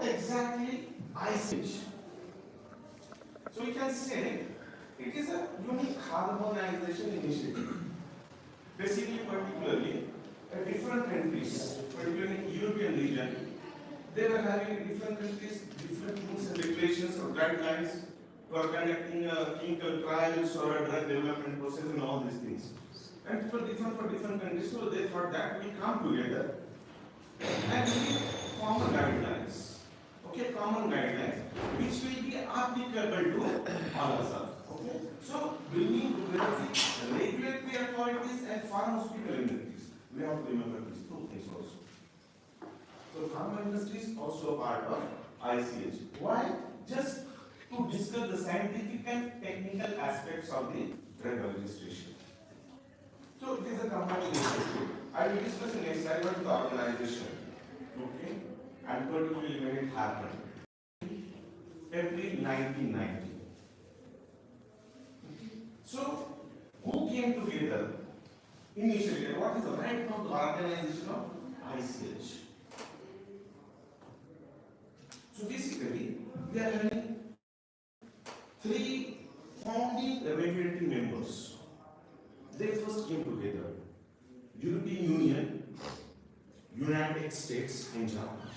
what exactly ICH? So we can say it is a unique harmonization initiative. Basically, particularly, different countries, particularly European region, they were having different countries, different rules and regulations or guidelines for conducting clinical trials or a drug development process and all these things. And for different countries, so they thought that we come together and we form guidelines. Okay, common guidelines which will be applicable to all of us. Okay, so bringing together the regulatory authorities and pharmaceutical industries. We have to remember these two things also. So pharma industry is also a part of ICH. Why? Just to discuss the scientific and technical aspects of the drug registration. So it is a combined initiative. I will discuss in next slide about the organization. Okay, and particularly when it happened. April 1990. So, who came together initially? And what is the right of the organization of ICH? So basically, we are having three founding regulatory members. They first came together: European Union, United States, and Japan.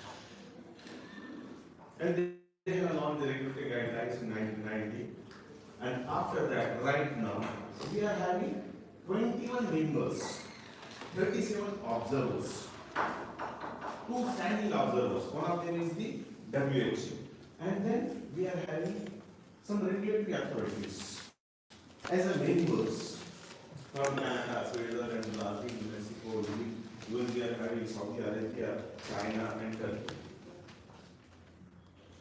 And they have launched the regulatory guidelines in 1990. And after that, right now, we are having 21 members, 37 observers, 2 standing observers. One of them is the WHO. And then we are having some regulatory authorities as a members from Canada, Sweden, and Brazil, Mexico, even we are having Saudi Arabia, China, and Turkey.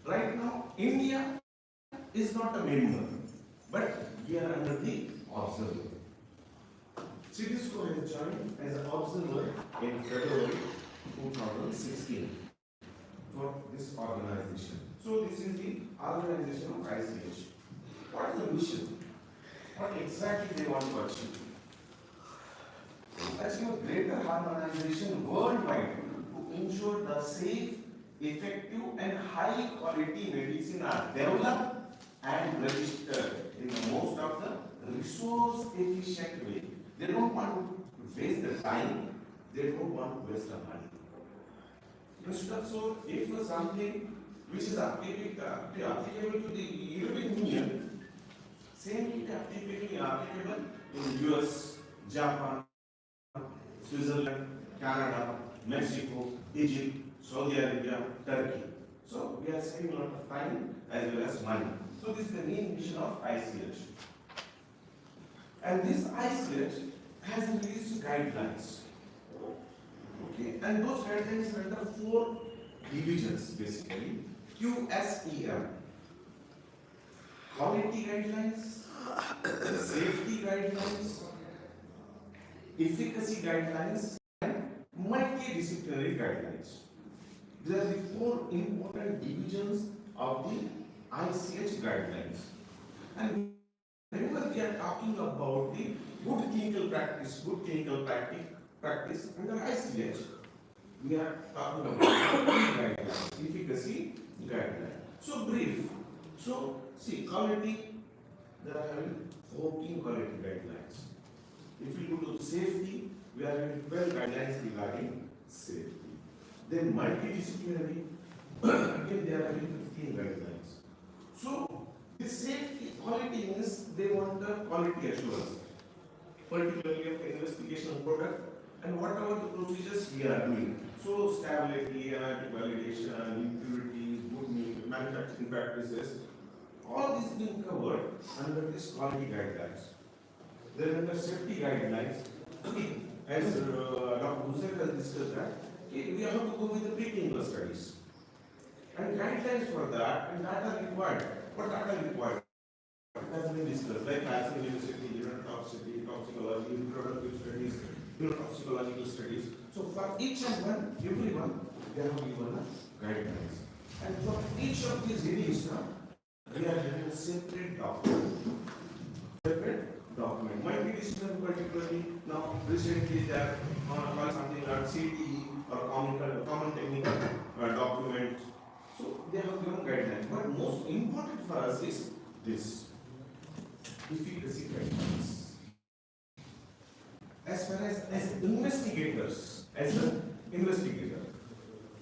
Right now, India is not a member, but we are under the observer. Cisco has joined as an observer in February 2016 for this organization. So this is the organization of ICH. What is the mission? What exactly they want to achieve? Achieve a greater harmonization worldwide to ensure the safe, effective and high quality medicine are developed and registered in the most of the resource efficient way. They don't want to waste the time, they don't want to waste the money. Instead, so if something which is applicable to the European Union, same will be applicable in US, Japan, Switzerland, Canada, Mexico, Egypt, Saudi Arabia, Turkey. So we are saving a lot of time as well as money. So this is the main mission of ICH. And this ICH has released guidelines. Okay, and those guidelines are under 4 divisions basically. QSEM, quality guidelines, safety guidelines, efficacy guidelines, and multidisciplinary guidelines. These are the 4 important divisions of the ICH guidelines. And remember, we are talking about the good clinical practice under ICH. We are talking about guidelines, efficacy guidelines. So brief. So see, quality, there are having 14 quality guidelines. If we go to safety, we are having 12 guidelines regarding safety. Then multidisciplinary, again they are having 15 guidelines. So this safety quality means they want the quality assurance, particularly of investigation product and whatever the procedures we are doing. So stability, analytic validation, impurities, good manufacturing practices, all this being covered under this quality guidelines. Then under safety guidelines, as Dr. Hussain has discussed that, we have to go with the preclinical studies. And guidelines for that, and data required. What data required? It has been discussed, like carcinogenicity, neurotoxicity, toxicology, reproductive studies, neurotoxicological studies. So for each and one, everyone, they have given guidelines. And for each of these areas, we are having a separate document. Multidisciplinary particularly, now recently they are something like CTE or common technical document. So So important for us is this efficacy criteria. As far as investigators, as an investigator,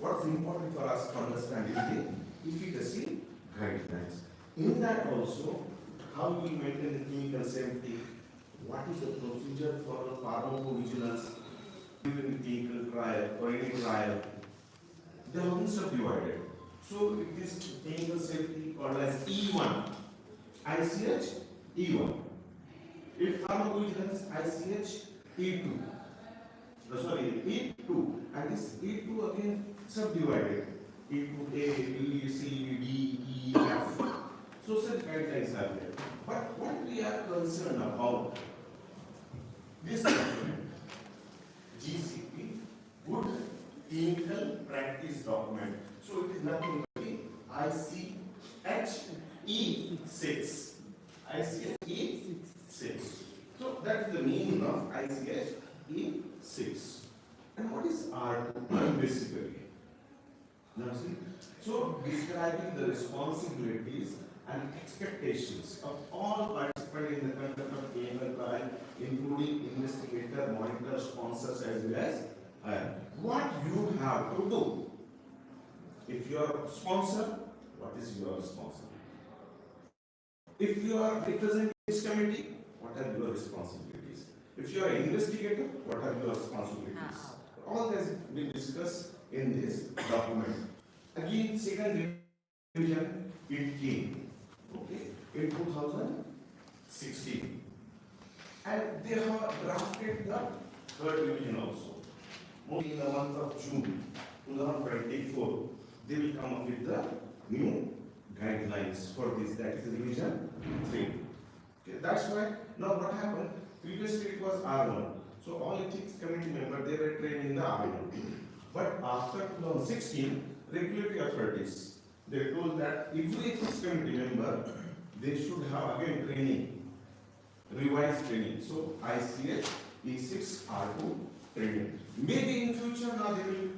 what's important for us to understand is the efficacy guidelines. In that also, how we maintain the clinical safety, what is the procedure for the pharmacovigilance during the clinical trial or any trial, they have been subdivided. So it is clinical safety called as E1, ICH E1. If pharmacovigilance, ICH E2. E2. And this E2 again subdivided. E2, A, B, C, D, E, F. So such guidelines are there. But what we are concerned about, this document, GCP, Good Clinical Practice Document. So it is nothing but the ICH-E6. ICH-E6. So that is the meaning of ICH-E6. And what is R2 basically? Now see, so describing the responsibilities and expectations of all participants in the conduct of clinical trial, including investigator, monitor, sponsors, as well as what you have to do. If you are a sponsor, what is your responsibility? If you are representing this committee, what are your responsibilities? If you are an investigator, what are your responsibilities? All has been discussed in this document. Again, second revision, it came, okay, in 2016. And they have drafted the third revision also. Only in the month of June 2024, they will come up with the new guidelines for this. That is revision 3. Okay, that's why now what happened? Previously it was R1. So all ethics committee members, they were trained in the R1. But after 2016, regulatory authorities, they told that every ethics committee member, they should have again training, revised training. So ICH E6 R2 training. Maybe in future now they will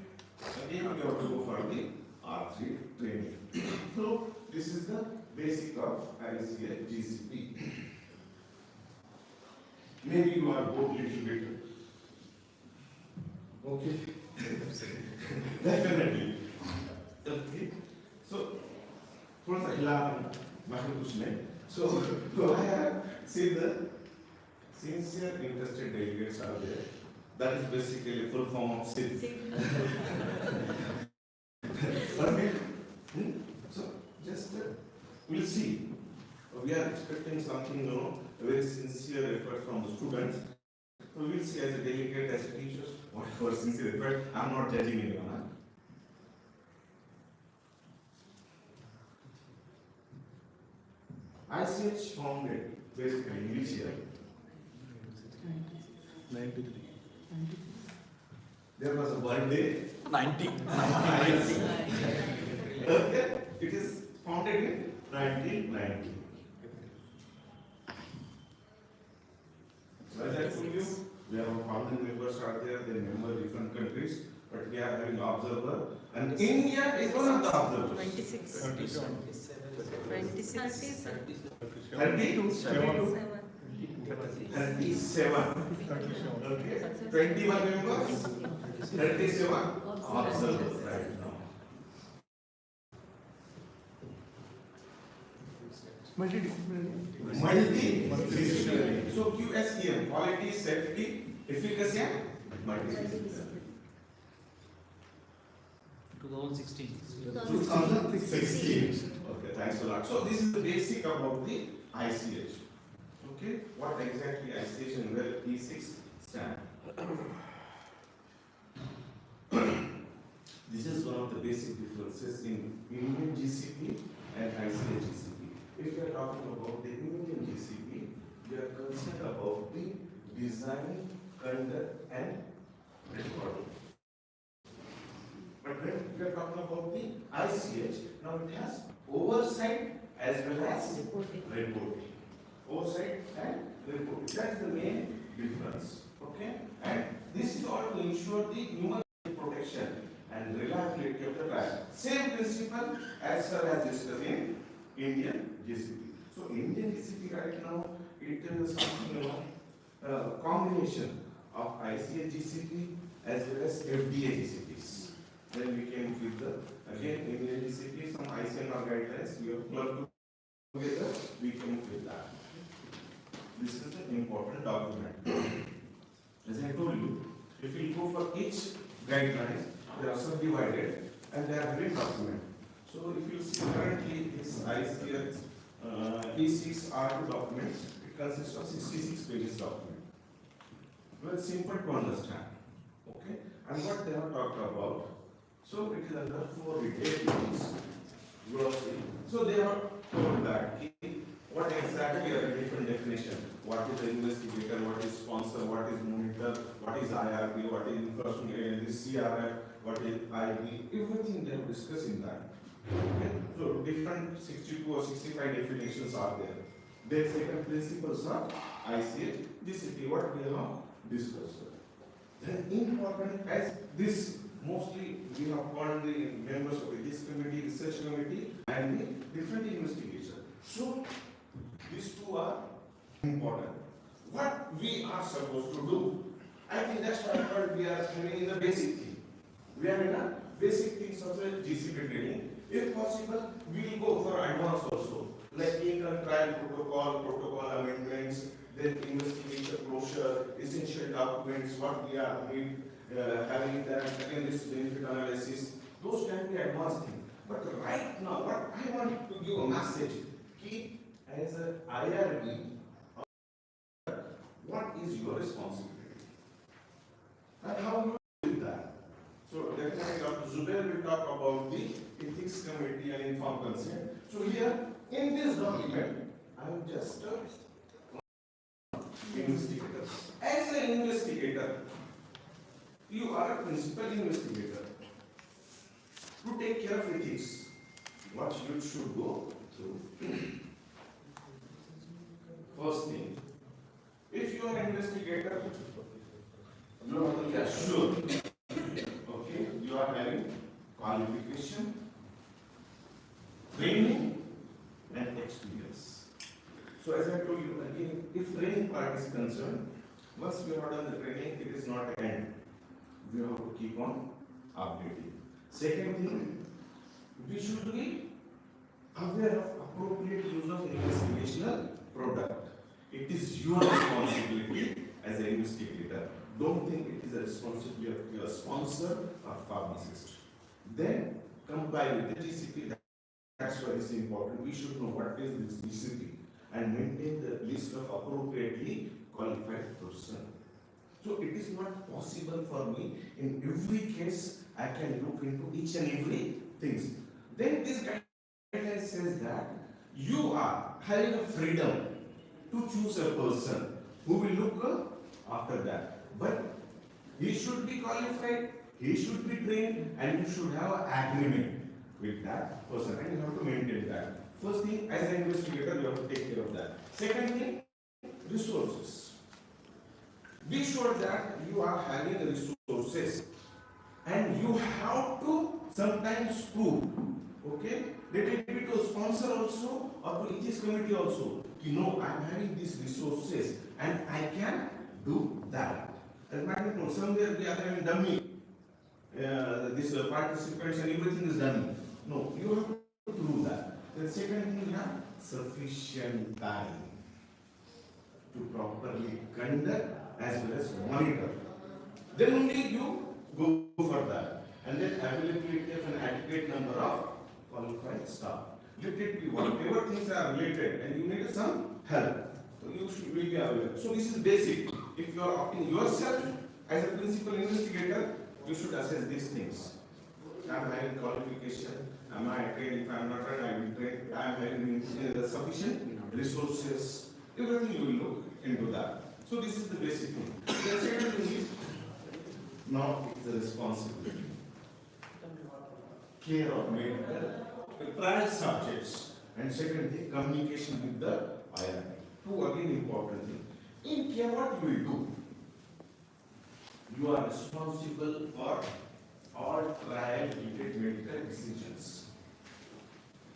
again have to go for the R3 training. So this is the basic of ICH GCP. Maybe you are both little bit. Okay. Definitely. Okay. So, थोड़ा सा हिला बाकी कुछ नहीं. So I have seen the sincere interested delegates are there. That is basically full form of SID. Okay. So just we'll see. We are expecting something, a very sincere effort from the students. So we'll see as a delegate, as a teachers, whatever sincere effort. I'm not judging anyone. ICH founded basically in which year? 93. There was a birthday. 90. Okay. It is founded in 1990. So as I told you, we have 1,000 members are there, they member different countries, but we are having observer, and India is one of the observers. 26. 37. 26. 37. Okay. 21 members, 37 observers right now. Multidisciplinary. So QSEM, quality, safety, efficacy, and multidisciplinary. 2016. 2016. Okay, thanks a lot. So this is the basic about the ICH. Okay, what exactly ICH and where E6 stand. This is one of the basic differences in Indian GCP and ICH GCP. If we are talking about the Indian GCP, we are concerned about the design, conduct, and recording. But when we are talking about the ICH, now it has oversight as well as reporting. Oversight and reporting. That is the main difference. Okay? And this is all to ensure the human protection and reliability of the trial. Same principle as sir has discussed in Indian GCP. So Indian GCP right now, it is something combination of ICA GCP as well as FDA GCPs. Then we came with the again Indian GCP, some ICMR guidelines. We have clubbed together. We came with that. This is an important document. As I told you, if you go for each guideline, they are subdivided and they are written document. So if you see currently this ICS E6R2 document, it consists of 66 pages document. Well, simple to understand. Okay? And what they have talked about. So it is under 4 details. Glossary. So they have told that what exactly are the different definition? What is the investigator? What is sponsor? What is monitor? What is IRB? What is enforcement? This CRF? What is IB? Everything they have discussed in that. Okay. So different 62 or 65 definitions are there. Then second principles of ICH. This is what we have discussed. Then important as this mostly we have called the members of this committee, research committee, and the different investigation. So these two are important. What we are supposed to do? I think that's why I thought we are training in the basic thing. We are in a basic things of the GCP training. If possible, we will go for advanced also, like clinical trial protocol amendments, then investigation closure, essential documents, what we are having that, again this benefit analysis, those can be advanced things. But right now, what I want to give a message, keep as an IRB, what is your responsibility? And how you do that? So definitely Dr. Zubair will talk about the ethics committee and informed consent. So here, in this document, I am just investigator. As an investigator, you are a principal investigator. To take care of ethics, what you should go through. First thing, if you are an investigator, you are the sure. Okay, you are having qualification, training, and experience. So as I told you again, if training part is concerned, once we have done the training, it is not an end. We have to keep on updating. Second thing, we should be aware of appropriate use of investigational product. It is your responsibility as an investigator. Don't think it is a responsibility of your sponsor or pharmacist. Then comply with the GCP. That's why it's important. We should know what is this GCP and maintain the list of appropriately qualified person. So it is not possible for me in every case I can look into each and every things. Then this guideline says that you are having a freedom to choose a person who will look after that. But he should be qualified, he should be trained, and you should have an agreement with that person, and you have to maintain that. First thing, as an investigator, you have to take care of that. Second thing, resources. Be sure that you are having resources, and you have to sometimes prove, okay, let it be to a sponsor also or to ethics committee also. You know, I am having these resources and I can do that. As matter of fact, somewhere we are having dummy. This participants and everything is dummy. No, you have to prove that. The second thing, you have sufficient time to properly conduct as well as monitor. Then only you go for that. And then availability of an adequate number of qualified staff. Let it be whatever things are related and you need some help. So you should be aware. So this is basic. If you are opting yourself as a principal investigator, you should assess these things. Am I having qualification? Am I trained? If I am not trained, I will train. I am having sufficient resources. Everything you will look into that. So this is the basic thing. The second thing is, now it's the responsibility. Care of medical trial subjects. And second thing, communication with the IRB. Two again important thing. In care, what you will do? You are responsible for all trial related medical decisions.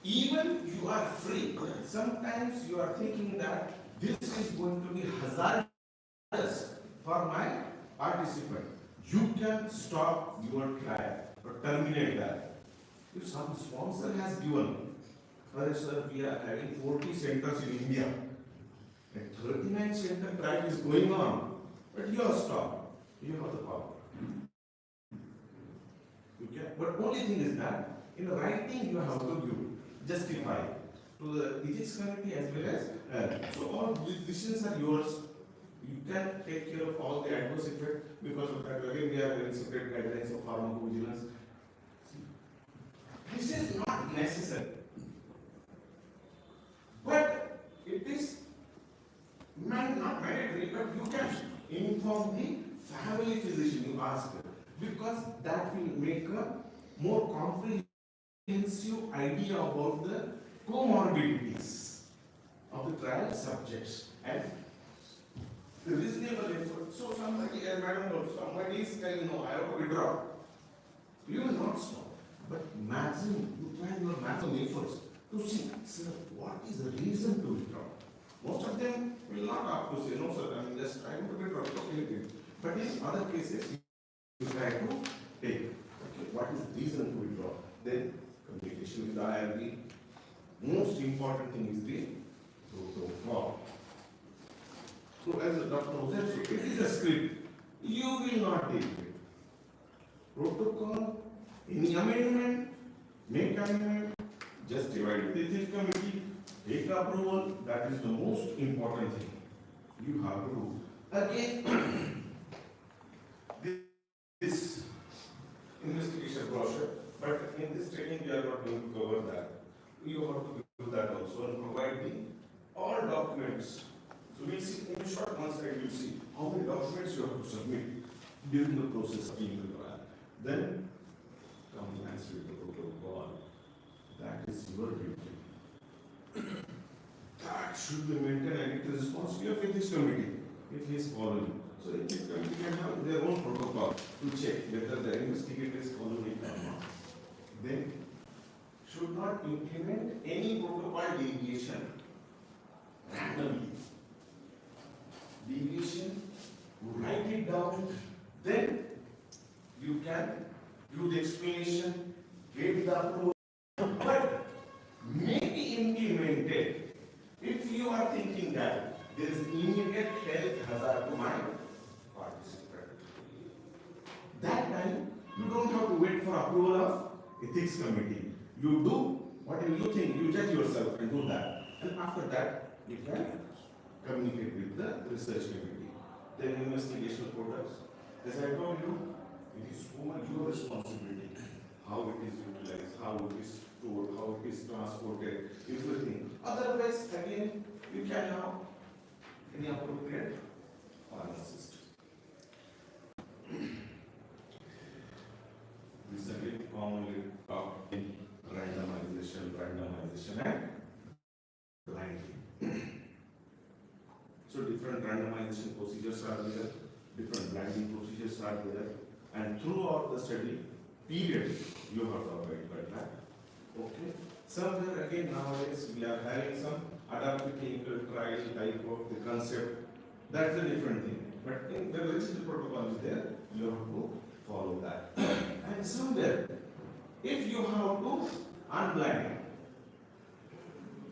Even you are free. Sometimes you are thinking that this is going to be hazardous for my participant. You can stop your trial or terminate that. If some sponsor has given, sir, we are having 40 centers in India and 39 center trial is going on, but you are stopped. You have the power. You can, but only thing is that in writing you have to justify to the ethics committee as well as so all these decisions are yours. You can take care of all the adverse effects. Because of that, again we are having separate guidelines of pharmacovigilance. This is not necessary, but it is not mandatory, but you can inform the family physician you ask, because that will make a more comprehensive idea about the comorbidities of the trial subjects and the reasonable effort. So somebody, somebody is telling, no, I have to withdraw. You will not stop. But maximum, you try your maximum efforts to see, sir, what is the reason to withdraw? Most of them will not have to say, no, sir, I mean, just trying to withdraw. Okay. But in other cases, you try to take. Okay, what is the reason to withdraw? Then communication with the IRB. Most important thing is the protocol. So as a doctor said, so it is a script. You will not take it. Protocol, any amendment, make amendment, just divide it. The ethics committee, take approval, that is the most important thing you have to do. Again, this investigation brochure, but in this training we are not going to cover that. You have to do that also and provide the all documents. So we'll see in a short one slide, you'll see how many documents you have to submit during the process of being required. Then compliance with the protocol. That is your duty. That should be maintained, and it is responsibility of ethics committee if he is following. So ethics committee can have their own protocol to check whether the investigator is following it or not. Then should not implement any protocol deviation randomly. Deviation, write it down, then you can do the explanation, get the approval, but may be implemented if you are thinking that there is immediate health hazard to my participant. That time, you don't have to wait for approval of ethics committee. You do whatever you think, you judge yourself and do that. And after that, you can communicate with the research committee. Then investigation products. As I told you, it is your responsibility. How it is utilized, how it is stored, how it is transported, everything. Otherwise, again, you can have any appropriate pharmacist. This is again commonly talked in randomization and blinding. So different randomization procedures are there, different blinding procedures are there, and throughout the study period, you have to abide by that. Okay. Somewhere again nowadays we are having some adaptive clinical trial type of the concept. That's a different thing. But in the registered protocol is there, you have to follow that. And somewhere, if you have to unblind,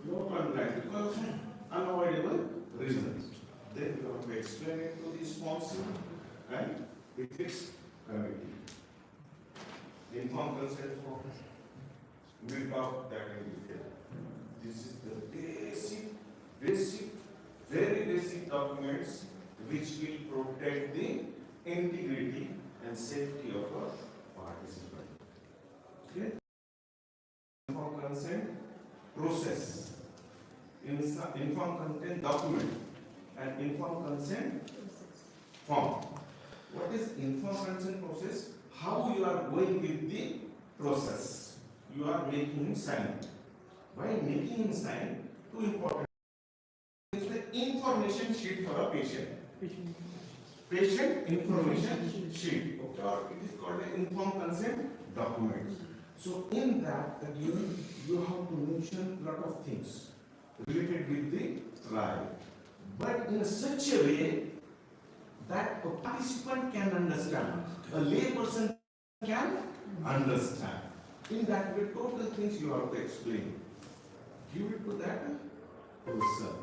you have to unblind because unavoidable reasons. Then you have to explain it to the sponsor and ethics committee. Informed consent form, without that can be there. This is the basic, very basic documents which will protect the integrity and safety of a participant. Okay? Informed consent process, informed consent document, and informed consent form. What is informed consent process? How you are going with the process. You are making him sign. By making him sign, two important things. The information sheet for a patient. Patient information sheet. Okay. Or it is called an informed consent document. So in that, again, you have to mention a lot of things related with the trial, but in such a way that a participant can understand, a lay person can understand. In that way, total things you have to explain. Give it to that person.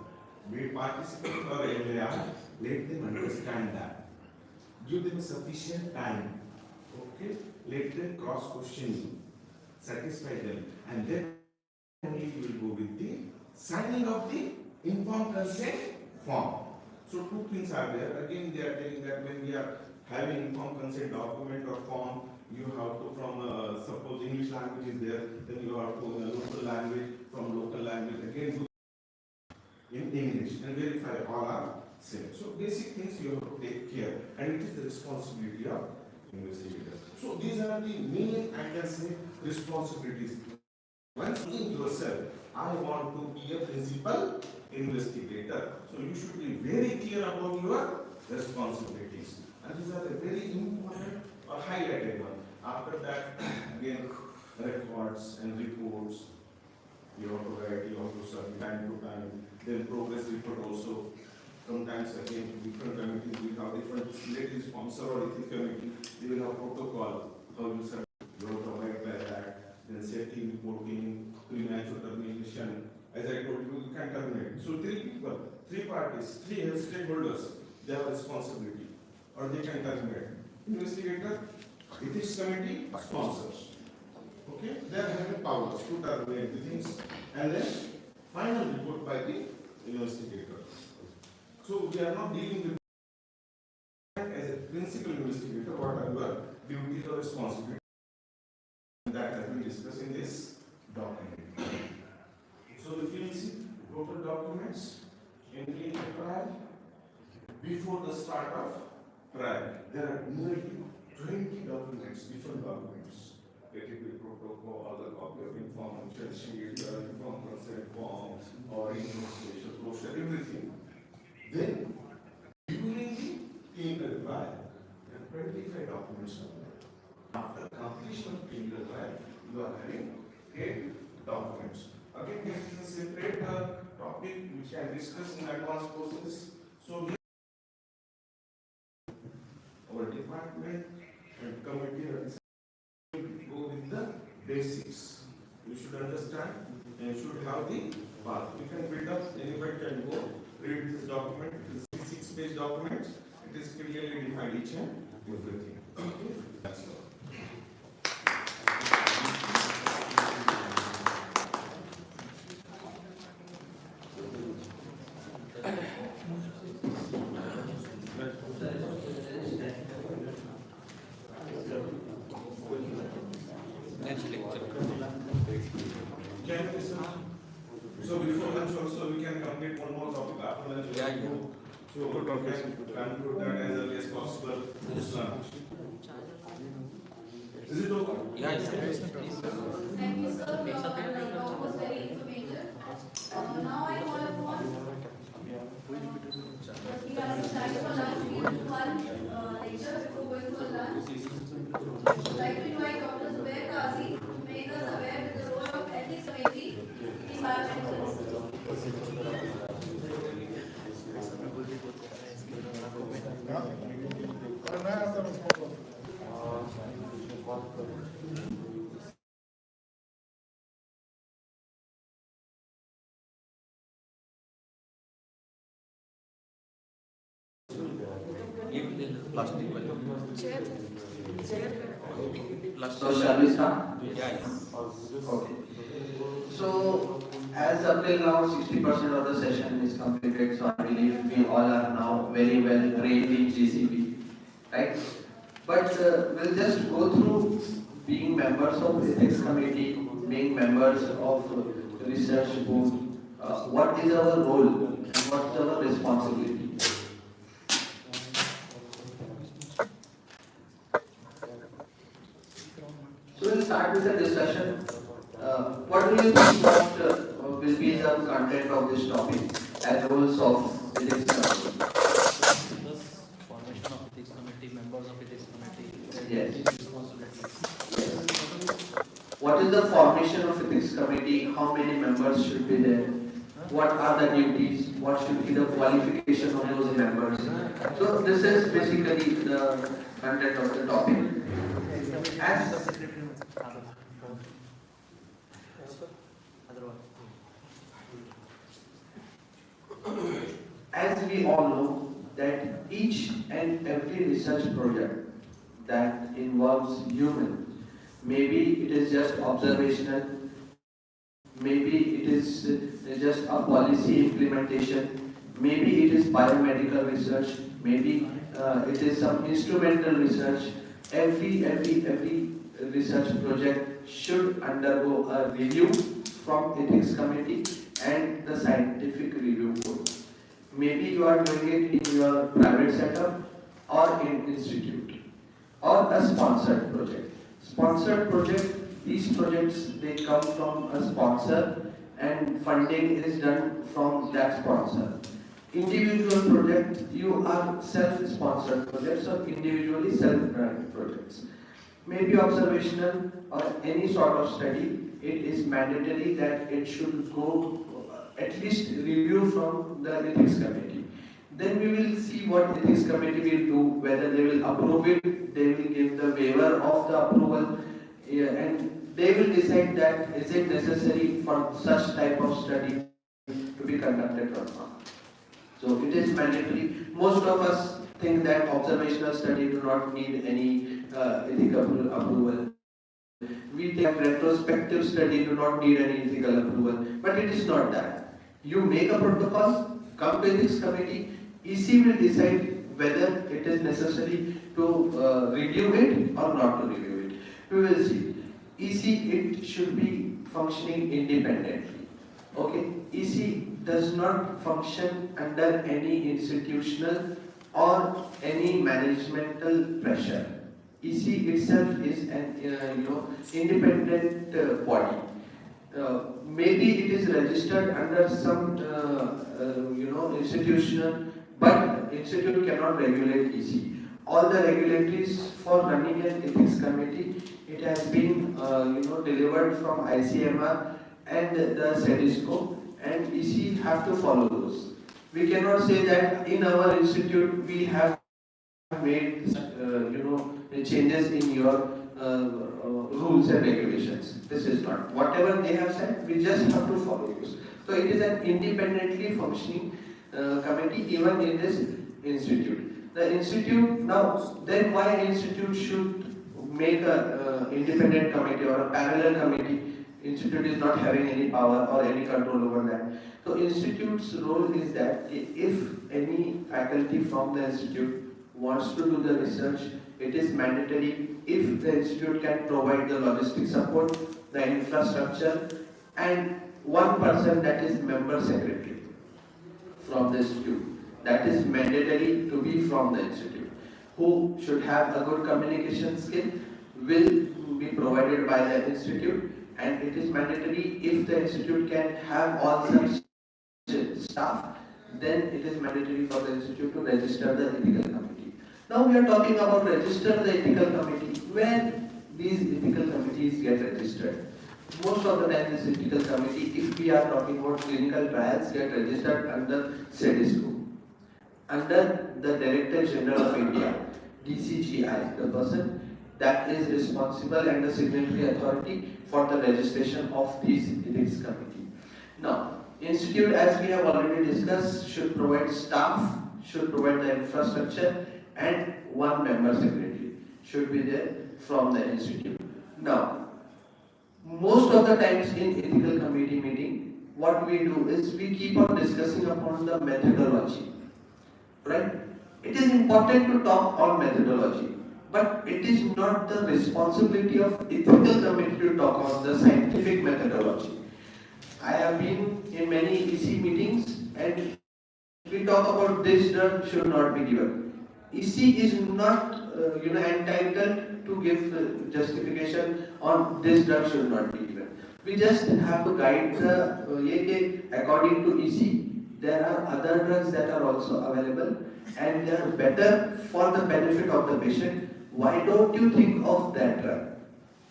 Be it participant or LAR, let them understand that. Give them sufficient time. Okay? Let them cross question you. Satisfy them. And then only you will go with the signing of the informed consent form. So two things are there. Again, they are telling that when we are having informed consent document or form, you have to from suppose English language is there, then you have to local language, from local language again in English and verify all are same. So basic things you have to take care, and it is the responsibility of investigator. So these are the main, I can say, responsibilities. Once in yourself, I want to be a principal investigator. So you should be very clear about your responsibilities. And these are the very important or highlighted one. After that, again, records and reports. You have to write, you have to submit time to time. Then progress report also. Sometimes again, different committees will have different facilities, sponsor or ethics committee. They will have protocol. How you submit, you have to abide by that. Then safety reporting, premature termination. As I told you, you can terminate. So three people, three parties, three health stakeholders, they have responsibility, or they can terminate. Investigator, ethics committee, sponsors. Okay, they are having powers to terminate the things, and then final report by the investigator. So we are not dealing with as a principal investigator. What are your duties or responsibilities? That has been discussed in this document. So if you see total documents in the trial before the start of trial, there are nearly 20 documents, different documents. Let it be protocol, the copy of information sheet, informed consent form, or investigation brochure, everything. Then during the clinical trial, there are 25 documents. After completion of clinical trial, you are having 8 documents. Again, there is a separate topic which I discussed in advanced courses. So our department and committee go with the basics. You should understand and you should have the path. You can build up, anybody can go read this document. It is a 6-page document. It is clearly defined each and everything. Okay, that's all. So before lunch also we can complete one more topic after lunch. Yeah. So we can conclude that as early as possible this lunch. Is it okay? Yeah. Thank you, sir. Your talk was very informative. Now I call upon we have time for lunch. We will do one lecture before going for lunch. I would like to invite Dr. Zubair Qazi to make us aware with the role of ethics committee in bioethics. So shall we start? Yes. Okay. So as up till now 60% of the session is completed, so I believe we all are now very well trained in GCP, right? But we'll just go through being members of ethics committee, being members of research board. What is our role and what's our responsibility? So we'll start with the discussion. What do you think will be the content of this topic as roles of ethics committee? Formation of ethics committee, members of ethics committee. Yes. Responsibility. What the formation of ethics committee, how many members should be there, what are the duties, what should be the qualification of those members. So this is basically the content of the topic. As we all know that each and every research project that involves human, maybe it is just observational, maybe it is just a policy implementation, maybe it is biomedical research, maybe it is some instrumental research. Every research project should undergo a review from ethics committee and the scientific review board. Maybe you are doing it in your private setup or in institute or a sponsored project. Sponsored project, these projects they come from a sponsor and funding is done from that sponsor. Individual project, you are self-sponsored projects or individually self-run projects. Maybe observational or any sort of study, it is mandatory that it should go at least review from the ethics committee. Then we will see what ethics committee will do, whether they will approve it, they will give the waiver of the approval, and they will decide that is it necessary for such type of study to be conducted or not. So it is mandatory. Most of us think that observational study do not need any ethical approval. We think retrospective study do not need any ethical approval, but it is not that. You make a protocol, come to ethics committee, EC will decide whether it is necessary to review it or not to review it. We will see. EC, it should be functioning independently. Okay, EC does not function under any institutional or any managemental pressure. EC itself is an independent body. Maybe it is registered under some institutional, but institute cannot regulate EC. All the regulatories for running an ethics committee, it has been delivered from ICMR and the SEDISCO, and EC have to follow those. We cannot say that in our institute we have made changes in your rules and regulations. This is not. Whatever they have said, we just have to follow this. So it is an independently functioning committee even in this institute. The institute, now then why institute should make a independent committee or a parallel committee? Institute is not having any power or any control over that. So institute's role is that if any faculty from the institute wants to do the research, it is mandatory if the institute can provide the logistic support, the infrastructure, and one person that is member secretary from the institute. That is mandatory to be from the institute. Who should have a good communication skill will be provided by the institute, and it is mandatory if the institute can have all such staff, then it is mandatory for the institute to register the ethical committee. Now we are talking about register the ethical committee. Where these ethical committees get registered? Most of the time this ethical committee, if we are talking about clinical trials, get registered under SEDISCO, under the Director General of India, DCGI, the person that is responsible and the signatory authority for the registration of these ethics committee. Now, institute, as we have already discussed, should provide staff, should provide the infrastructure, and one member secretary should be there from the institute. Now, most of the times in ethical committee meeting, what we do is we keep on discussing upon the methodology, right? It is important to talk on methodology, but it is not the responsibility of ethical committee to talk on the scientific methodology. I have been in many EC meetings and we talk about this drug should not be given. EC is not entitled to give justification on this drug should not be given. We just have to guide the according to EC. There are other drugs that are also available and they are better for the benefit of the patient. Why don't you think of that drug?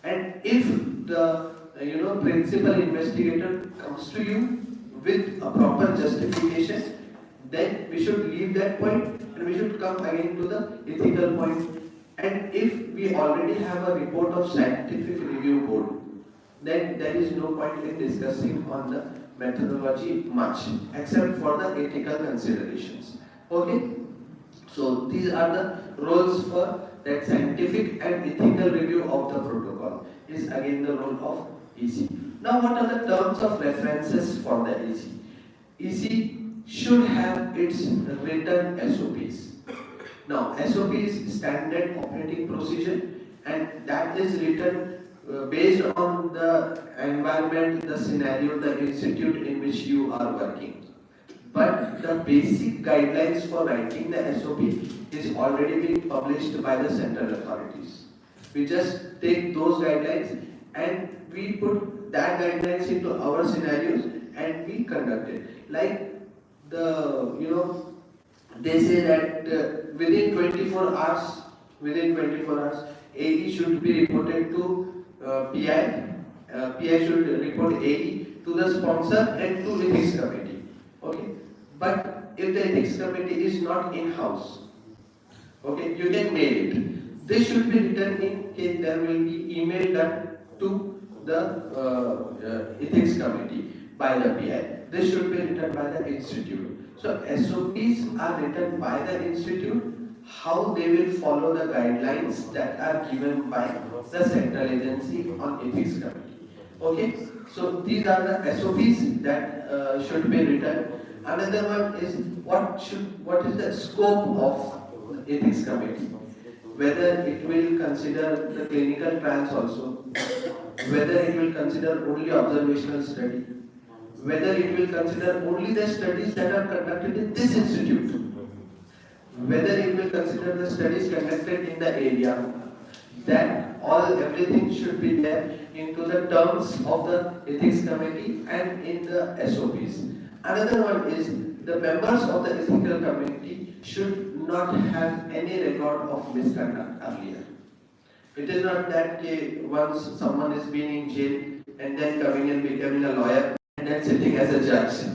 And if the principal investigator comes to you with a proper justification, then we should leave that point and we should come again to the ethical point. And if we already have a report of scientific review board, then there is no point in discussing on the methodology much, except for the ethical considerations. Okay? So these are the roles for that scientific and ethical review of the protocol is again the role of EC. Now what are the terms of references for the EC? EC should have its written SOPs. Now SOP is standard operating procedure and that is written based on the environment, the scenario, the institute in which you are working. But the basic guidelines for writing the SOP is already being published by the central authorities. We just take those guidelines and we put that guidelines into our scenarios and we conduct it. Like they say that within 24 hours, AE should be reported to PI. PI should report AE to the sponsor and to ethics committee. Okay. But if the ethics committee is not in-house, okay, you can mail it. This should be written in case there will be email done to the ethics committee by the PI. This should be written by the institute. So SOPs are written by the institute, how they will follow the guidelines that are given by the central agency on ethics committee. Okay, so these are the SOPs that should be written. Another one is what is the scope of the ethics committee? Whether it will consider the clinical trials also, whether it will consider only observational study, whether it will consider only the studies that are conducted in this institute, whether it will consider the studies conducted in the area, that everything should be there into the terms of the ethics committee and in the SOPs. Another one is the members of the ethical committee should not have any record of misconduct earlier. It is not that once someone is being in jail and then coming and becoming a lawyer and then sitting as a judge.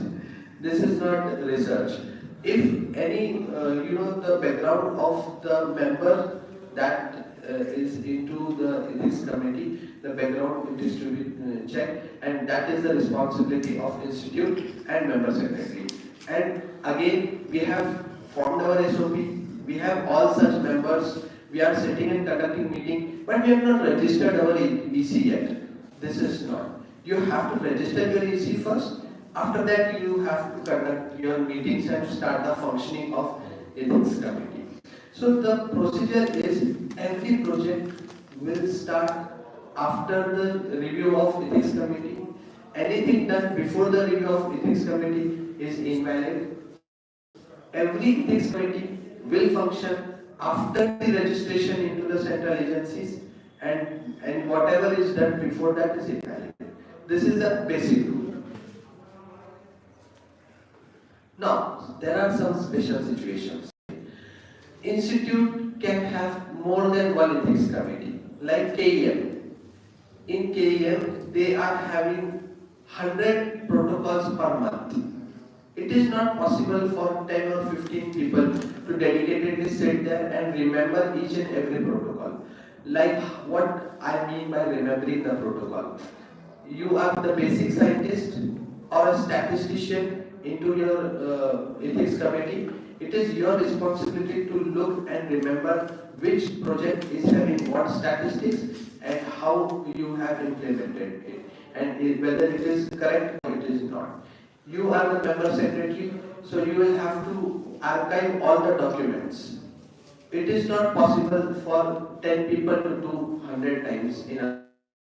This is not research. If any, the background of the member that is into the ethics committee, the background it is to be checked, and that is the responsibility of institute and member secretary. And again, we have formed our SOP. We have all such members. We are sitting and conducting meeting, but we have not registered our EC yet. This is not. You have to register your EC first. After that, you have to conduct your meetings and start the functioning of ethics committee. So the procedure is every project will start after the review of ethics committee. Anything done before the review of ethics committee is invalid. Every ethics committee will function after the registration into the central agencies, and whatever is done before that is invalid. This is the basic rule. Now, there are some special situations. Institute can have more than one ethics committee, like KEM. In KEM, they are having 100 protocols per month. It is not possible for 10 or 15 people to dedicatedly sit there and remember each and every protocol. Like what I mean by remembering the protocol. You are the basic scientist or a statistician into your ethics committee. It is your responsibility to look and remember which project is having what statistics and how you have implemented it, and whether it is correct or it is not. You are the member secretary, so you will have to archive all the documents. It is not possible for 10 people to do 100 times in a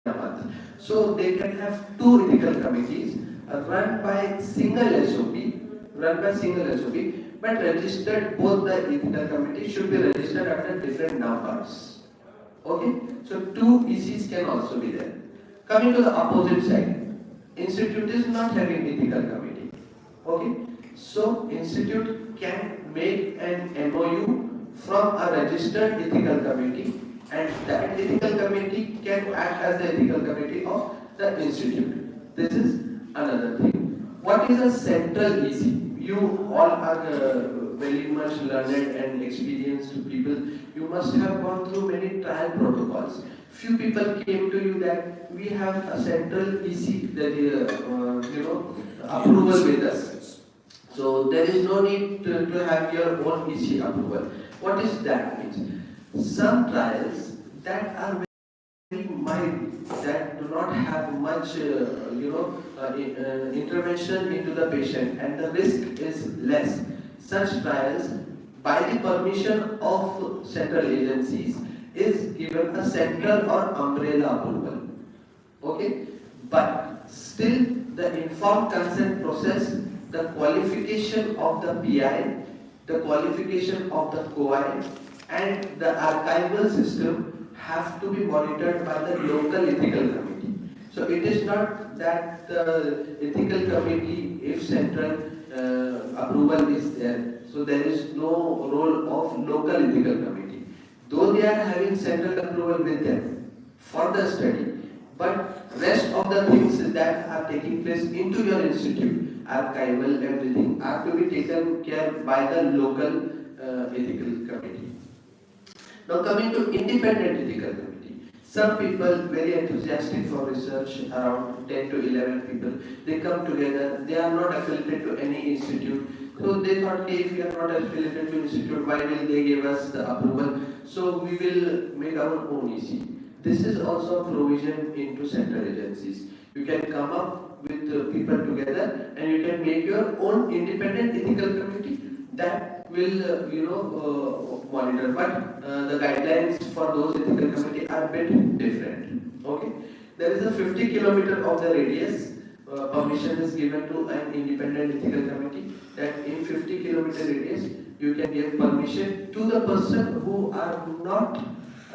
month. So they can have two ethical committees run by single SOP, but registered, both the ethical committees should be registered under different numbers. Okay, so two ECs can also be there. Coming to the opposite side, institute is not having ethical committee. Okay, so institute can make an MOU from a registered ethical committee, and that ethical committee can act as the ethical committee of the institute. This is another thing. What is a central EC? You all are very much learned and experienced people. You must have gone through many trial protocols. Few people came to you that we have a central EC that approval with us. So there is no need to have your own EC approval. What is that means? Some trials that are very mild, that do not have much intervention into the patient and the risk is less. Such trials, by the permission of central agencies, is given a central or umbrella approval. Okay? But still the informed consent process, the qualification of the PI, the qualification of the COI and the archival system have to be monitored by the local ethical committee. So it is not that the ethical committee, if central approval is there, so there is no role of local ethical committee. Though they are having central approval with them for the study, but rest of the things that are taking place into your institute, archival, everything, are to be taken care by the local ethical committee. Now coming to independent ethical committee. Some people very enthusiastic for research, around 10 to 11 people, they come together, they are not affiliated to any institute. So they thought, okay, if we are not affiliated to institute, why will they give us the approval? So we will make our own EC. This is also a provision into central agencies. You can come up with people together and you can make your own independent ethical committee that will monitor. But the guidelines for those ethical committee are a bit different. Okay, there is a 50 kilometer of the radius. Permission is given to an independent ethical committee that in 50 kilometer radius you can give permission to the person who are not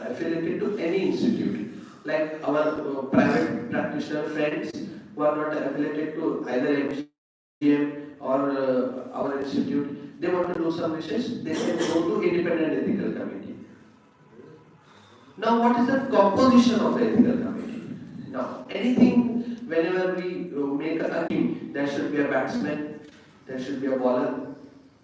affiliated to any institute, like our private practitioner friends who are not affiliated to either MGM or our institute. They want to do some research, they can go to independent ethical committee. Now what is the composition of the ethical committee? Now anything, whenever we make a team, there should be a batsman, there should be a bowler,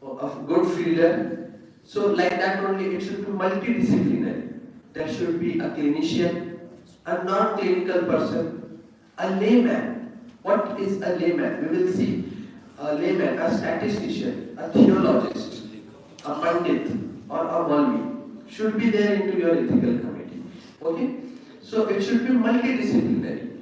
a good fielder. So like that only, it should be multidisciplinary. There should be a clinician, a non-clinical person, a layman. What is a layman? We will see. A layman, a statistician, a theologist, a pandit or a Maulvi should be there into your ethical committee. Okay? So it should be multidisciplinary.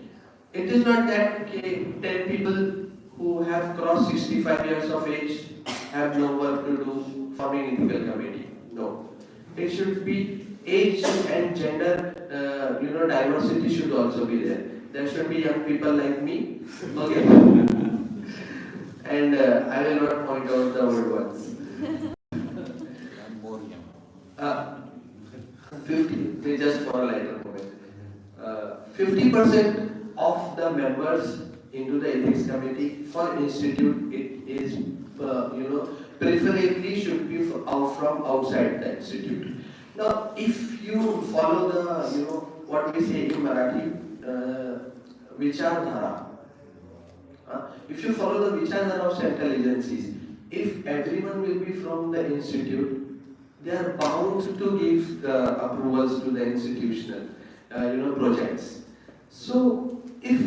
It is not that 10 people who have crossed 65 years of age have no work to do forming ethical committee. No. It should be age and gender, diversity should also be there. There should be young people like me. Okay. And I will not point out the old ones. I'm more young. 50, just for a lighter moment. 50% of the members into the ethics committee for institute, it is, preferably should be from outside the institute. Now, if you follow the, what we say in Marathi, Vichardhara, if you follow the Vichardhara of central agencies, if everyone will be from the institute, they are bound to give the approvals to the institutional, projects. So, if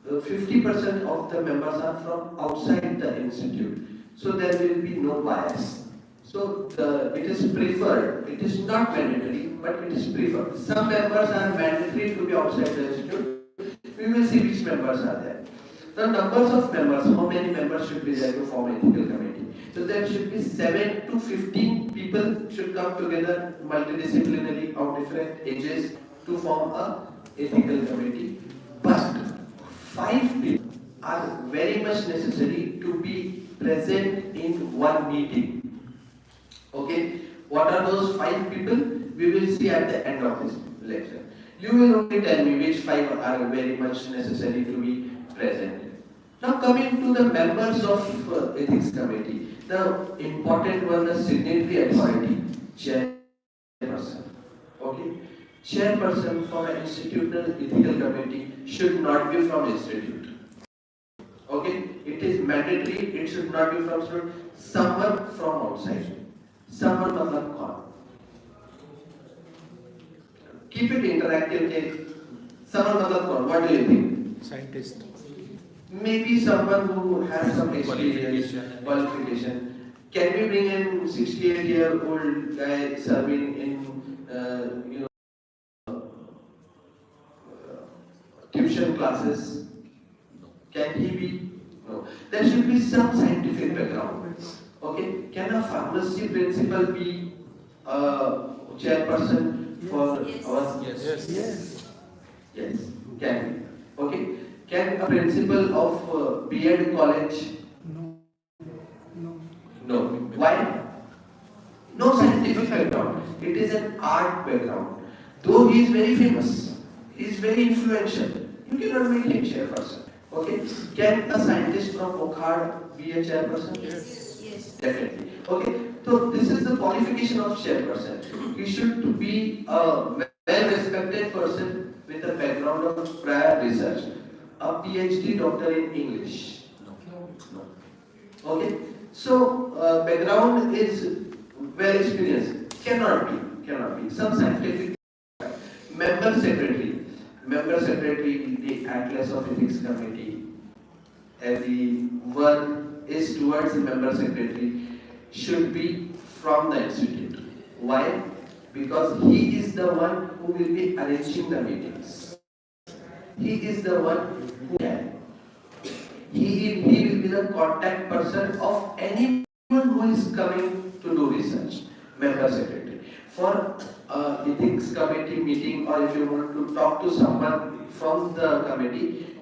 50% of the members are from outside the institute, so there will be no bias. So it is preferred, it is not mandatory, but it is preferred. Some members are mandatory to be outside the institute. We will see which members are there. The numbers of members, how many members should be there to form an ethical committee? So there should be 7 to 15 people should come together multidisciplinarily of different ages to form a ethical committee. But 5 people are very much necessary to be present in one meeting. Okay, what are those 5 people? We will see at the end of this lecture. You will only tell me which 5 are very much necessary to be present. Now coming to the members of ethics committee, the important one, the signatory authority, chairperson. Okay, chairperson from an institutional ethical committee should not be from institute. Okay, it is mandatory. It should not be from student. Someone from outside. Someone matlab kaun? Keep it interactive. Okay? Someone matlab kaun? What do you think? Scientist. Maybe someone who has some experience, qualification. Can we bring in 68-year-old guy serving in tuition classes? Can he be? No. There should be some scientific background. Okay. Can a pharmacy principal be a chairperson for our? Yes. Yes. Can be. Okay. Can a principal of B.Ed college? No. Why? No scientific background. It is an art background. Though he is very famous, he is very influential. You cannot make him chairperson. Okay? Can a scientist from Okhad be a chairperson? Yes. Definitely. Okay? So this is the qualification of chairperson. He should be a well-respected person with a background of prior research. A PhD doctor in English. No. Okay? So background is well experienced. Cannot be. Some scientific member secretary, the Atlas of Ethics Committee, every work is towards the member secretary should be from the institute. Why? Because he is the one who will be arranging the meetings. He is the one who can. He will be the contact person of anyone who is coming to do research, member secretary. For ethics committee meeting, or if you want to talk to someone from the committee,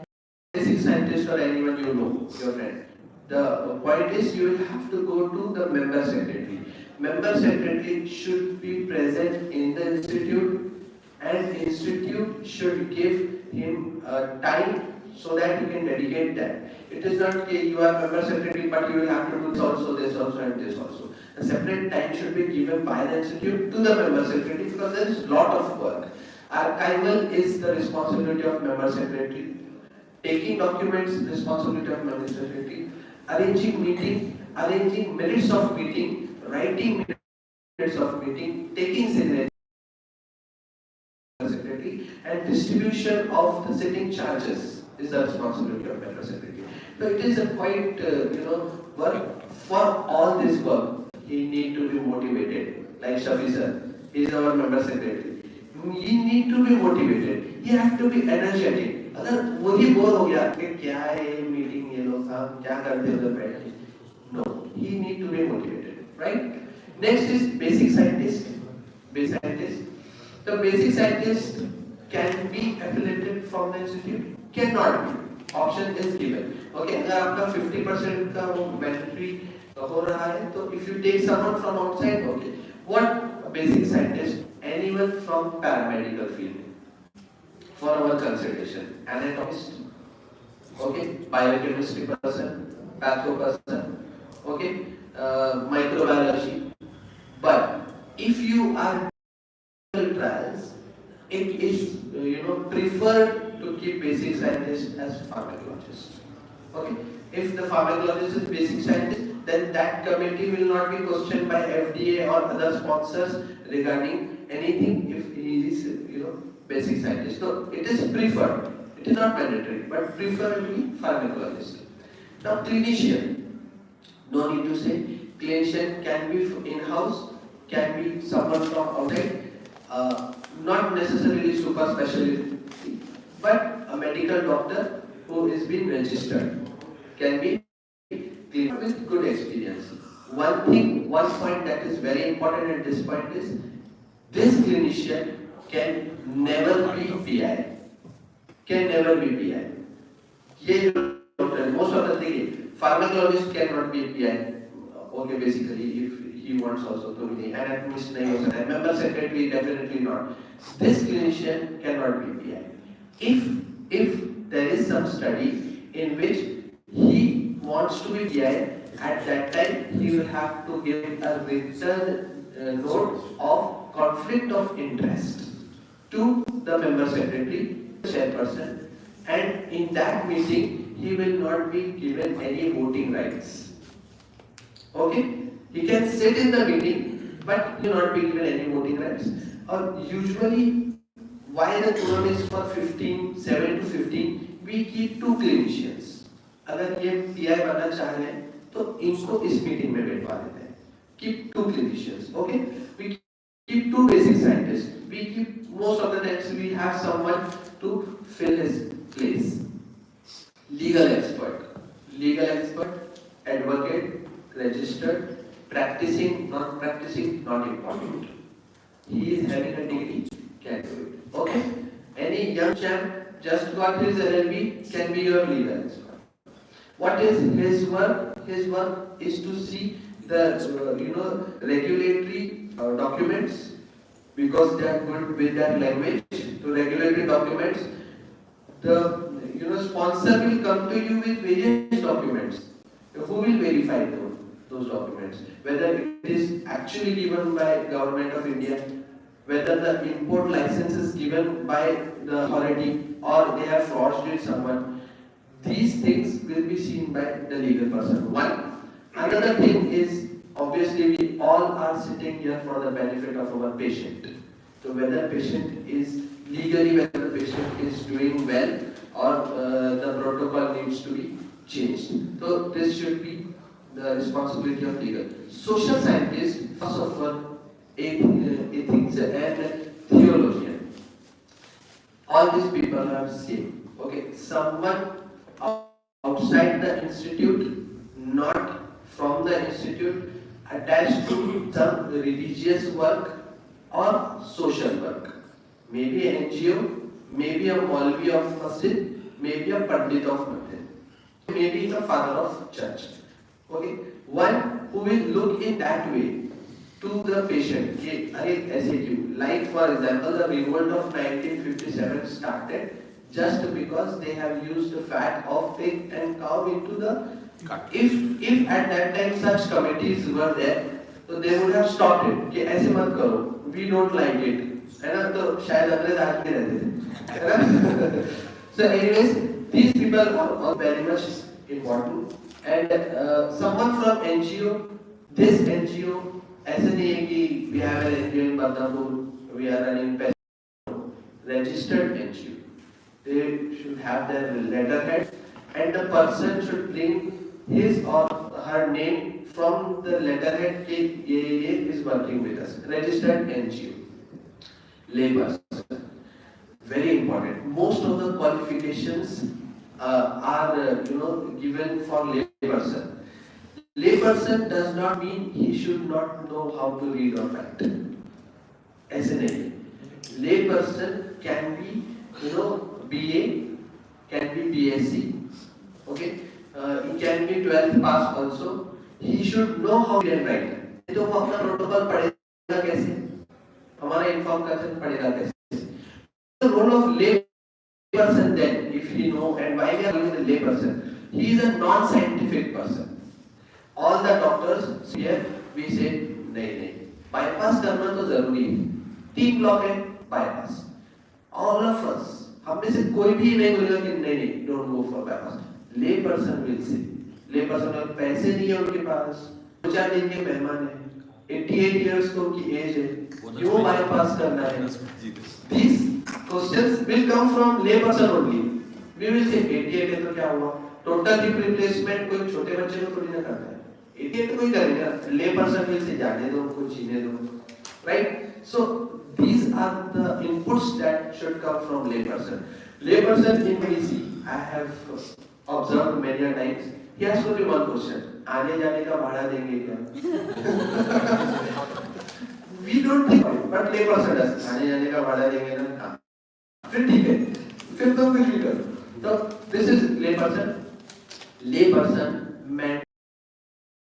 basic scientist or anyone you know, your friend. The point is you will have to go to the member secretary. Member secretary should be present in the institute, and institute should give him time so that he can dedicate that. It is not that you are member secretary but you will have to do this also and this also. A separate time should be given by the institute to the member secretary because there is a lot of work. Archival is the responsibility of member secretary. Taking documents, responsibility of member secretary. Arranging meeting, arranging minutes of meeting, writing minutes of meeting, taking signature secretary, and distribution of the sitting charges is the responsibility of member secretary. So it is a quite work. For all this work, he need to be motivated. Like Shafi sir, he is our member secretary. He need to be motivated. He have to be energetic. अगर वही bore हो गया कि क्या है ये meeting ये लोग साहब क्या करते उधर बैठ के? No, he need to be motivated, right? Next is basic scientist. Basic scientist. The basic scientist can be affiliated from the institute. Cannot be. Option is given. Okay, अगर आपका 50% का वो mandatory हो रहा है तो if you take someone from outside, okay. What basic scientist? Anyone from paramedical field. For our consideration, anatomist, okay, biochemistry person, patho person, okay, microbiology. But if you are trials, it is preferred to keep basic scientist as pharmacologist. Okay, if the pharmacologist is basic scientist, then that committee will not be questioned by FDA or other sponsors regarding anything if he is basic scientist. So it is preferred. It is not mandatory, but preferably pharmacologist. Now clinician. No need to say. Clinician can be in-house, can be someone from outside, not necessarily super specialty, but a medical doctor who is been registered can be clinician with good experience. One point that is very important at this point is this clinician can never be PI. Can never be PI. Most of the thing, pharmacologist cannot be PI. Okay, basically, if he wants also to be anatomist, member secretary, definitely not. This clinician cannot be PI. If there is some study in which he wants to be PI, at that time he will have to give a written note of conflict of interest. to the member secretary, chairperson, and in that meeting he will not be given any voting rights. Okay? He can sit in the meeting, but he will not be given any voting rights. Or usually, why the quorum is for 15, 7 to 15, we keep 2 clinicians. अगर ये PI बनना चाह रहे हैं, तो इनको इस meeting में बैठवा देते हैं. Keep 2 clinicians, okay? We keep 2 basic scientists. We keep most of the times we have someone to fill his place. Legal expert, advocate, registered, practicing, not practicing, not important. He is having a degree, can do it. Okay? Any young chap just got his LLB can be your legal expert. What is his work? His work is to see the regulatory documents, because they are good with that language. So regulatory documents, the sponsor will come to you with various documents. Who will verify those documents? Whether it is actually given by Government of India, whether the import license is given by the authority, or they have forged it someone. These things will be seen by the legal person. One. Another thing is, obviously we all are sitting here for the benefit of our patient. So whether patient is legally, whether the patient is doing well, or the protocol needs to be changed. So this should be the responsibility of legal. Social scientists, philosopher, ethics and theologian. All these people are same. Okay, someone outside the institute, not from the institute, attached to some religious work or social work. Maybe an NGO, maybe a Maulvi of Masjid, maybe a Pandit of Masjid, maybe the father of church. Okay, one who will look in that way to the patient. Like for example, the revolt of 1957 started just because they have used the fat of pig and cow into the cut. If at that time such committees were there, so they would have stopped it. कि ऐसे मत करो, we don't like it. है ना, तो शायद अगले दांत में रहते थे, है ना? So anyways, these people are very much important. And someone from NGO, this NGO, ऐसे नहीं है कि we have an NGO in Badnapur, we are running registered NGO. They should have their letterhead, and the person should bring his or her name from the letterhead. ये is working with us. Registered NGO. Labor. Very important. Most of the qualifications are given for layperson. Layperson does not mean he should not know how to read or write. SNA. Layperson can be BA, can be BSc. Okay, he can be 12th pass also. He should know how to write. तो वो अपना protocol पढ़ेगा कैसे? हमारा inform पढ़ेगा कैसे? The role of lay person then, if he know, and why we are calling the lay person, he is a non-scientific person. All the doctors here we say नहीं, bypass करना तो जरूरी है. 3 ब्लॉक है bypass. All of us, हम में से कोई भी नहीं बोलेगा कि नहीं, don't go for bypass. Lay person will say. Lay person में पैसे नहीं है उनके पास, 2-4 दिन के मेहमान है, 88 years को उनकी एज है, क्यों bypass करना है? These questions will come from lay person only. We will say 88 है तो क्या हुआ? Total hip replacement कोई छोटे बच्चे को थोड़ी ना करना है. 88 तो कोई करेगा. Lay person will say जाने दो उनको, जीने दो. Right? So these are the inputs that should come from lay person. Lay person in VC, I have observed many times. He has only one question: आने जाने का भाड़ा देंगे क्या? We don't think, but lay person does. आने जाने का भाड़ा देंगे ना? हाँ. फिर ठीक है. फिर तो कुछ भी करो. So this is lay person. Lay person meant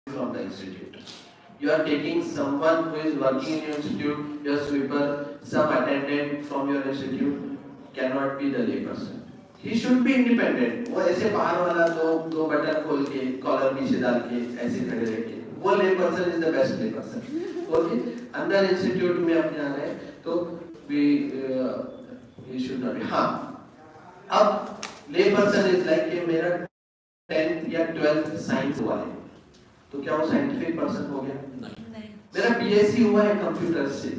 from the institute. You are taking someone who is working in your institute, your sweeper, some attendant from your institute, cannot be the lay person. He should be independent. वो ऐसे बाहर वाला दो button खोल के collar नीचे डाल के ऐसे खड़े रह के, वो lay person is the best lay person. Okay, अंदर institute में अपने आना है तो we should not. हाँ, अब lay person is like कि मेरा 10th या 12th साइंस हुआ है, तो क्या वो साइंटिफिक पर्सन हो गया? नहीं। मेरा बीएससी हुआ है कंप्यूटर से,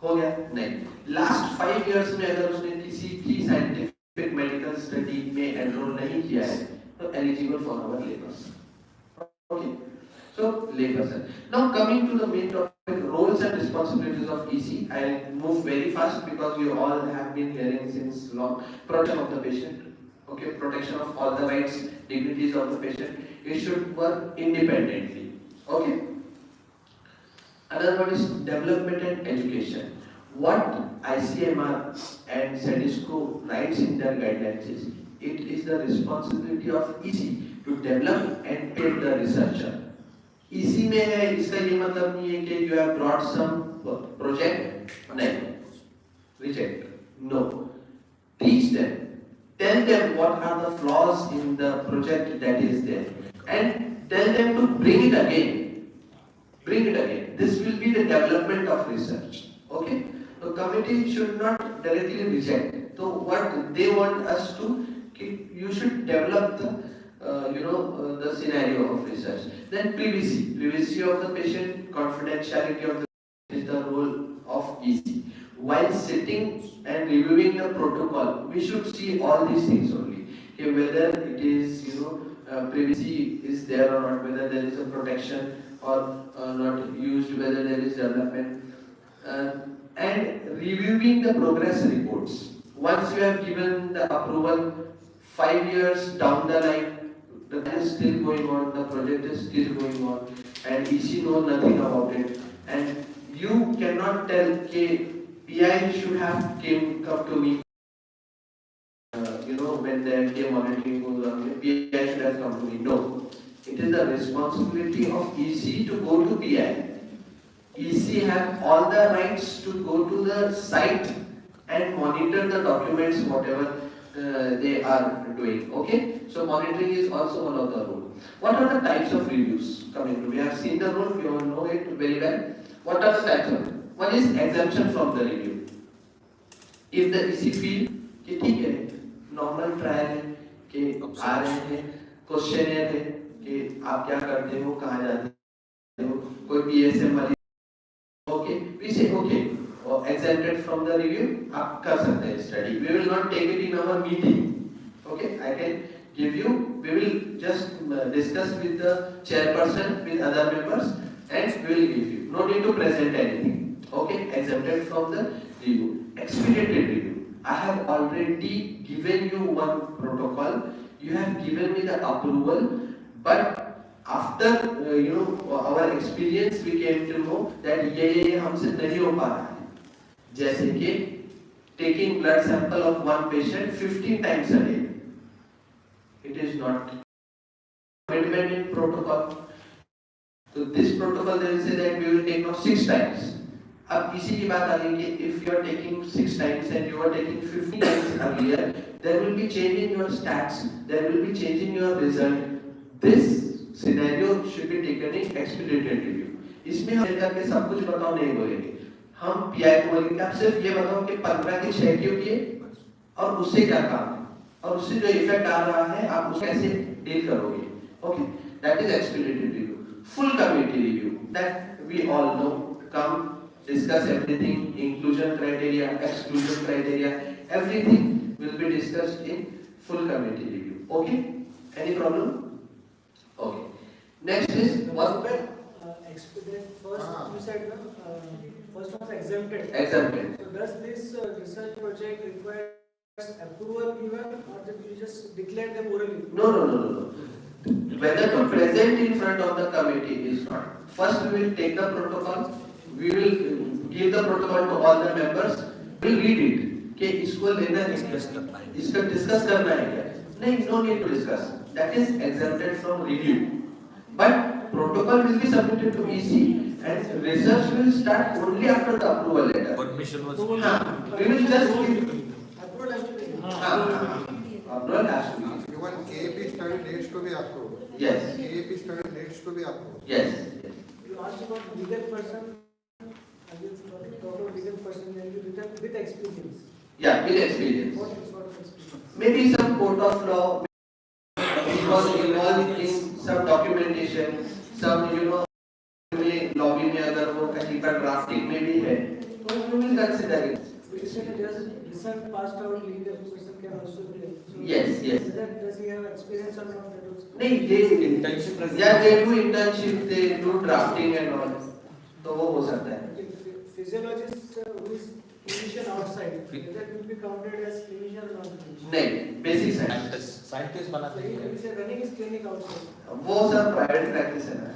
हो गया? नहीं। लास्ट 5 इयर्स में अगर उसने किसी भी साइंटिफिक मेडिकल स्टडी में एनरोल नहीं किया है, तो eligible for our lay person. Okay. So, lay person. Now coming to the main topic, roles and responsibilities of EC. I'll move very fast because you all have been hearing since long. Protection of the patient. Okay, protection of all the rights, dignities of the patient. It should work independently. Okay. Another one is development and education. What ICMR and SEDISCO writes in their guidelines is, it is the responsibility of EC to develop and train the researcher. EC में है, इसका ये मतलब नहीं है कि you have brought some project, नहीं, reject, no. Teach them, tell them what are the flaws in the project that is there, and tell them to bring it again. Bring it again. This will be the development of research. Okay? The committee should not directly reject. So what they want us to, you should develop the the scenario of research. Then privacy of the patient, confidentiality of the patient is the role of EC. While sitting and reviewing the protocol, we should see all these things only. Okay, whether it is privacy is there or not, whether there is a protection or not used, whether there is development, and reviewing the progress reports. Once you have given the approval, 5 years down the line, the plan is still going on, the project is still going on, and EC knows nothing about it, and you cannot tell that PI should have come to me. When the care monitoring goes on, PI should have come to me. No, it is the responsibility of EC to go to PI. EC have all the rights to go to the site and monitor the documents, whatever they are doing. Okay, so monitoring is also one of the rules. What are the types of reviews coming to? We have seen the rule, we all know it very well. What are the types of? One is exemption from the review. If the EC feel कि ठीक है, normal trial है कि आ रहे हैं, questionnaire है कि आप क्या करते हो, कहाँ जाते हो, कोई BSM वाली, okay, we say okay, exempted from the review, आप कर सकते हैं study. We will not take it in our meeting. Okay, I can give you. We will just discuss with the chairperson, with other members, and we will give you. No need to present anything. Okay, exempted from the review. Expedited review. I have already given you one protocol. You have given me the approval, but after our experience, we came to know that ये हमसे नहीं हो पा रहा है. जैसे कि taking blood sample of one patient 15 times a day. It is not commitment in protocol. So this protocol they will say that we will take now 6 times. अब इसी की बात आ रही है कि if you are taking 6 times and you are taking 15 times earlier, there will be change in your stats, there will be change in your result. This scenario should be taken in expedited review. इसमें हम करके सब कुछ बताओ नहीं बोलेंगे. हम PI को बोलेंगे आप सिर्फ ये बताओ कि 15 के 6 क्यों किए और उससे क्या काम है और उससे जो इफेक्ट आ रहा है आप उसको कैसे डील करोगे. Okay, that is expedited review. Full committee review, that we all know, come discuss everything, inclusion criteria, exclusion criteria, everything will be discussed in full committee review. Okay, any problem? Okay, next is what expedite first. You said first was exempted. Exempted. So does this research project requires approval given, or did you just declare them orally? No. Whether to present in front of the committee is not. First we will take the protocol, we will give the protocol to all the members, we will read it. कि इसको लेना है, इसका discuss करना है क्या? नहीं, no need to discuss. That is exempted from review. But protocol will be submitted to EC and research will start only after the approval letter. Permission was. We will just give. Approval has to be. Approval has to be. Even AAP study dates to be approved. Yes. AAP study dates to be approved. Yes. You asked about legal person. And it's proper legal person can be written with experience. Yeah, with experience. What sort of experience? Maybe some court of law, it was involved in some documentation, some में lobby में अगर वो कहीं पर drafting में भी है, तो we will consider it. Recent recent passed out legal person can also be. So Yes, yes. Does he have experience or not? That also. नहीं, they do internship, they do drafting and all, तो वो हो सकता है. Okay, physiologist who is clinician outside, whether it will be counted as clinician or not clinician? नहीं, basic science. Scientist So बनाते he हैं. is running his clinic outside. वो सब private practice है ना.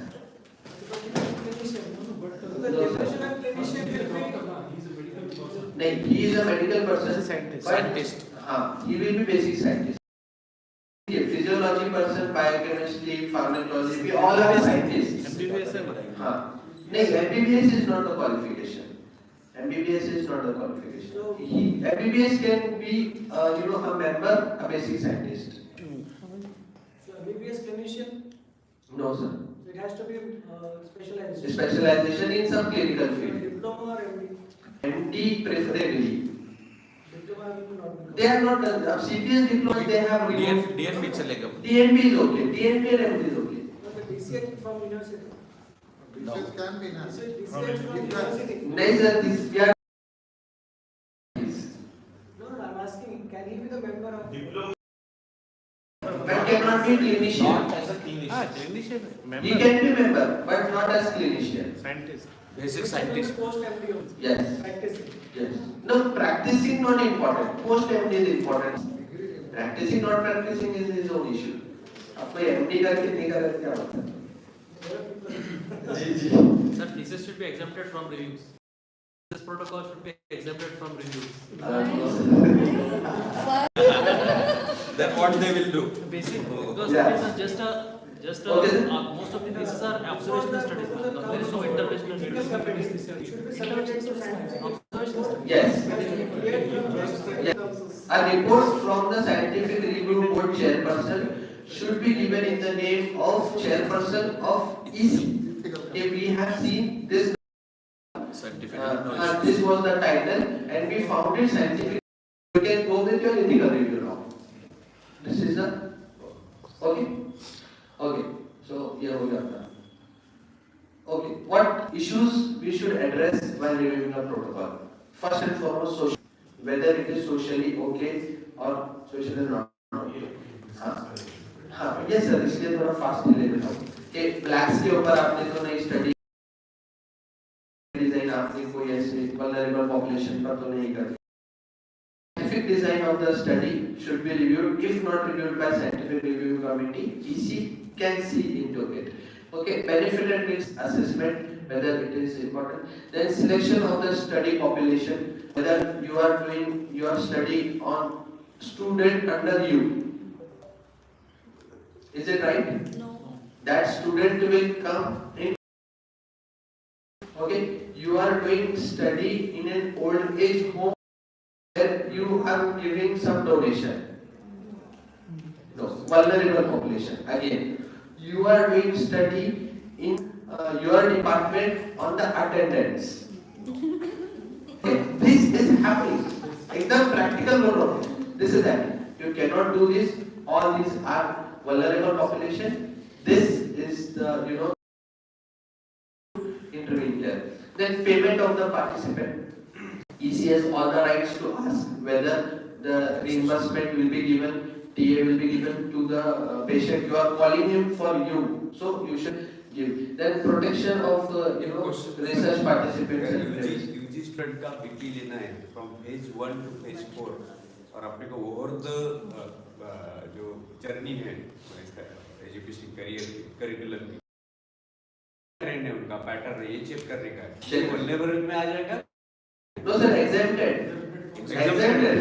Because he is clinician, the definition of clinician will be. नहीं, he is a medical person. Scientist. हाँ, he will be basic scientist. Physiology person, biochemistry, pharmacology, we all are scientists. MBBS है बताइए. हाँ, नहीं, MBBS is not the qualification. MBBS is not the qualification. MBBS can be, a member, a basic scientist. So MBBS clinician, No, sir. it has to be specialized. Specialization in some clinical field. Diploma or MD. MD preferably. Diploma will not be. They are not, CPS diploma, they have removed. DNB चलेगा. DNB is okay. DNB and MD is okay. No, the DCH from university. Research can be now. DCH from university. नहीं sir, this we are. No, I'm asking, can he be the member of? But cannot be clinician. Not as a clinician. Clinician. He can be member, but not as clinician. Scientist. Basic scientist. Post MD also. Yes. Practicing. Yes. No, practicing not important. Post MD is important. Practicing not practicing is his own issue. अब कोई MD करके नहीं कर रहे क्या होता है? जी जी. Sir, thesis should be exempted from reviews. This protocol should be exempted from reviews. Then what they will do? Basic, because Yeah. it is just a Okay, sir. most of the cases are observational studies. There is no interventional studies. Should be submitted to science. Observational studies. Yes. Cleared from Yes. A report from the scientific review board chairperson should be given in the name of chairperson of EC. Okay, we have seen this. Scientific. This was the title, and we found it scientific. You can go with your ethical review now. This is the okay. Okay. So here we are. Okay. What issues we should address while reviewing a protocol? First and foremost, social. Whether it is socially okay or socially not okay. हाँ, yes sir. इसलिए थोड़ा fast ले लेता हूँ. कि blacks के ऊपर आपने तो नहीं study design आपने कोई ऐसे vulnerable population पर तो नहीं कर. Scientific design of the study should be reviewed. If not reviewed by scientific review committee, EC can see into it. Okay, benefit and risk assessment, whether it is important. Then selection of the study population, whether you are doing your study on student under you. Is it right? No. That student will come in. Okay, you are doing study in an old age home where you are giving some donation. No, vulnerable population. Again, you are doing study in your department on the attendance. Okay, this is happening. एकदम practical role. This is happening. You cannot do this. All these are vulnerable population. This is the intervene there. Then payment of the participant. EC has all the rights to ask whether the reimbursement will be given, TA will be given to the patient. You are calling him for you, so you should give. Then protection of research participants. UG student का BP लेना है from phase 1 two phase 4 और अपने को over the जो journey है इसका education career curriculum की ट्रेंड है उनका पैटर्न है ये चेक करने का है वल्नरेबल में आ जाएगा. No sir, exempted. Exempted.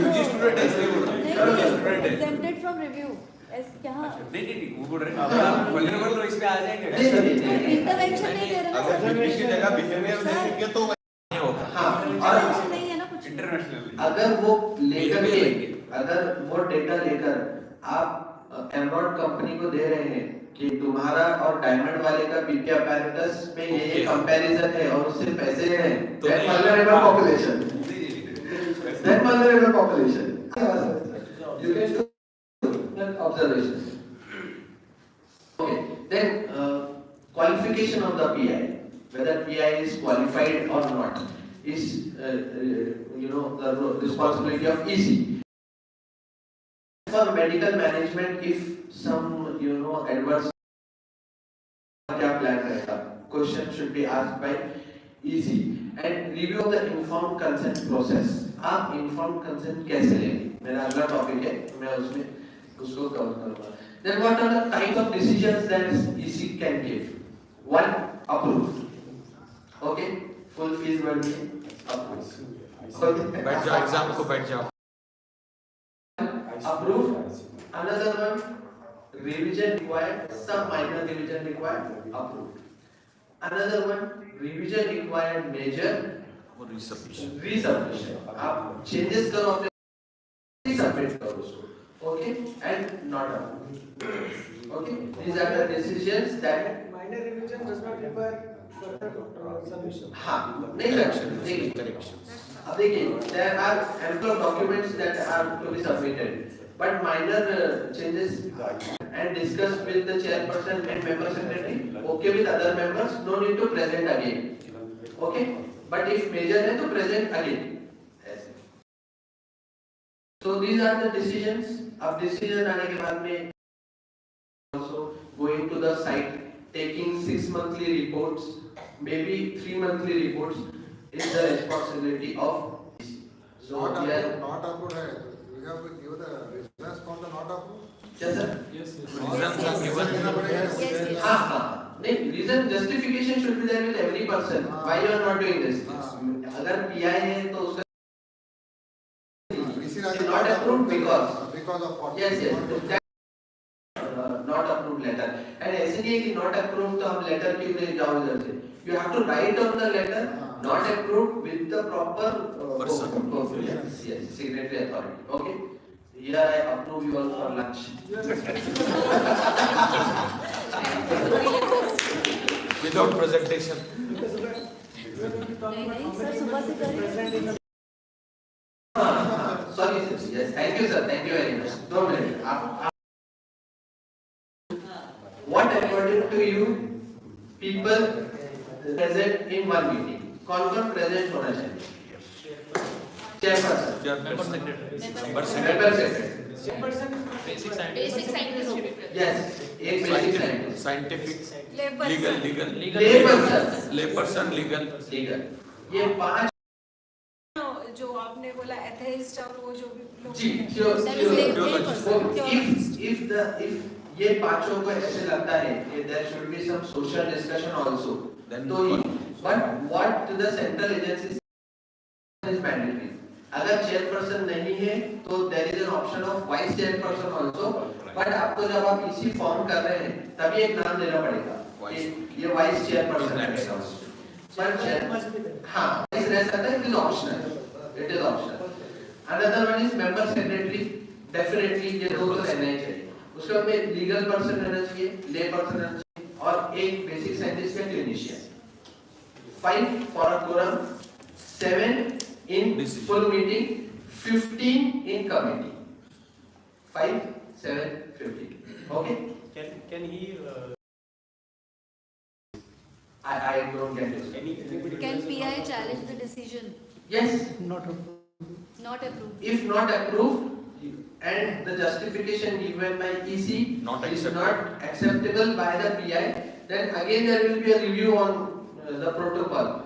UG student है इसलिए बोल रहा हूँ स्टूडेंट है Exempted from review. क्या? नहीं वो बोल रहे हैं वल्नरेबल लो इसमें आ जाएंगे. इंटरवेंशन नहीं दे रहे ना. अगर बीपी की जगह बिहेवियर देखेंगे तो नहीं होगा. हाँ, इंटरवेंशन नहीं है ना कुछ. इंटरनेशनल अगर वो लेकर के अगर वो डेटा लेकर आप एमरॉड कंपनी को दे रहे हैं कि तुम्हारा और डायमंड वाले का बीपी अपैरेटस में ये कंपैरिजन है और उससे पैसे हैं, that vulnerable population, that vulnerable population, you can do that observation. Okay, then qualification of the PI, whether PI is qualified or not, is the responsibility of EC. For medical management, if some adverse क्या plan रहेगा, question should be asked by EC. And review of the informed consent process. आप informed consent कैसे लेंगे? मेरा अगला topic है, मैं उसमें उसको cover करूँगा. Then what are the types of decisions that EC can give? One, approve. Okay, full fees भर दिए, approve. Okay. बैठ जाओ एग्जाम को बैठ जाओ. Approve. Another one, revision required, some minor revision required, approved. Another one, revision required major, resubmission. आप changes करो अपने resubmit करो उसको, okay, and not approved. Okay, these are the decisions that Minor revision does not require further submission. हाँ नहीं corrections. अब देखिए, there are ample of documents that are to be submitted, but minor changes and discussed with the chairperson and member secretary, okay with other members, no need to present again, okay, but if major है तो present again. So these are the decisions. अब decision आने के बाद में also going to the site, taking 6 monthly reports, maybe 3 monthly reports is the responsibility of EC. So Not we are approved, not approved है. You have to give the reasons for the not approved. yes sir. Yes, yes. Reasons are given. हाँ नहीं, reason justification should be there with every person. Why you are not doing this? अगर PI है तो उसका not approved because of what? yes not approved letter. And ऐसे नहीं है कि not approved तो हम letter क्यों ले जाओ इधर से. You have to write on the letter not approved with the proper person. Yes, signatory authority. Okay. Here I approve you all for lunch. Without presentation. Sorry sir. Yes, thank you sir. Thank you very much. 2 minutes. What according to you people present in one meeting? कौन present होना चाहिए? Chairperson. Member secretary. Member secretary. Chairperson Basic science. Basic scientist. Yes, एक basic scientist. Scientific. Layperson. Legal. Layperson, legal. Legal. ये 5 जो आपने बोला atheist और वो जो भी लोग जी if ये पांचों को ऐसे लगता है कि there should be some social discussion also, Then तो but what the central agency is mandatory. अगर chairperson नहीं है तो there is an option of vice chairperson also, but आपको जब आप इसी फॉर्म कर रहे हैं तभी एक नाम देना पड़ेगा कि ये vice chairperson रहेगा. But हाँ vice रह सकता है, it is optional. It is optional. Another one is member secretary. Definitely ये दो तो रहना ही चाहिए. उसके बाद में लीगल पर्सन रहना चाहिए, ले पर्सन रहना चाहिए और एक बेसिक साइंटिस्ट या clinician. 5 for a quorum, 7 in full meeting, 15 in committee. 5, 7, 15. Okay? Can he? I don't get it. Can PI challenge the decision? Yes. not approved. Not approved. If not approved and the justification given by EC Not is acceptable. not acceptable by the PI, then again there will be a review on the protocol.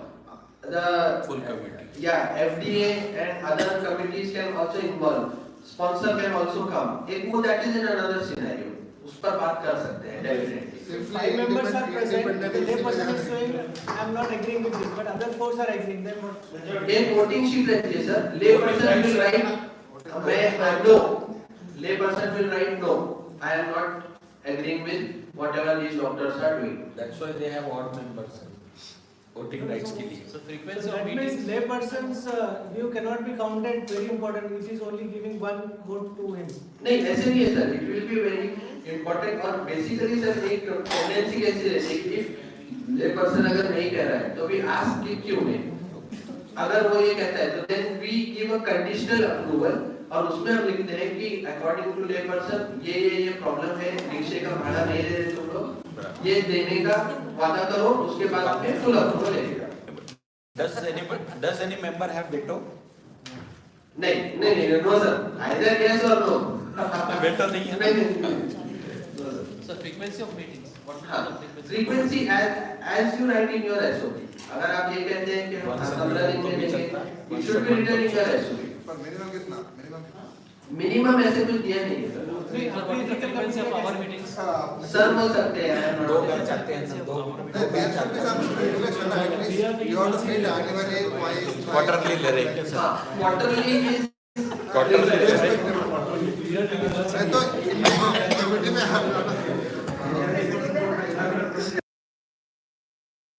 The Full committee. yeah, FDA and other committees can also involve. Sponsor can also come. That is in another scenario. उस पर बात कर सकते हैं definitely. Simply 5 members are present. independent The layperson is agency saying, I am not agreeing with this, but other 4 are agreeing. Then what? एक voting sheet रहती है sir. Layperson will write no. Layperson will write no. I am not agreeing with whatever these doctors are doing. That's why they have odd members. Voting rights के लिए. So So frequency of that means meetings. layperson's view cannot be counted very important if he is only giving one vote to him. नहीं ऐसे नहीं है sir, it will be very important. और basically sir एक tendency कैसी रहती है कि इफ ले पर्सन अगर नहीं कह रहा है तो वी आस्क कि क्यों नहीं. अगर वो ये कहता है तो then we give a conditional approval और उसमें हम लिखते हैं कि अकॉर्डिंग टू ले पर्सन ये प्रॉब्लम है, रिक्शे का भाड़ा नहीं दे रहे तुम लोग, ये देने का वादा करो, उसके बाद हमें फुल अप्रूवल लेगा. Does any member have veto? नहीं नो सर, आइदर यस और नो. Veto नहीं है. नहीं. So frequency of meetings. What हाँ, is the frequency? frequency as you write in your SOP. अगर आप ये कहते हैं कि हम 15 दिन में देंगे, it should be written in your SOP. पर मिनिमम कितना? मिनिमम कितना? मिनिमम ऐसे कुछ दिया नहीं है sir. So what is the frequency of our meetings? Sir बोल सकते हैं. दो घर चाहते हैं ना, दो There should be some regulation. At least you have to meet annually, twice. Quarterly ले रहे हैं. हाँ, quarterly is क्वार्टरली ले रहे हैं. मैं तो कमिटी में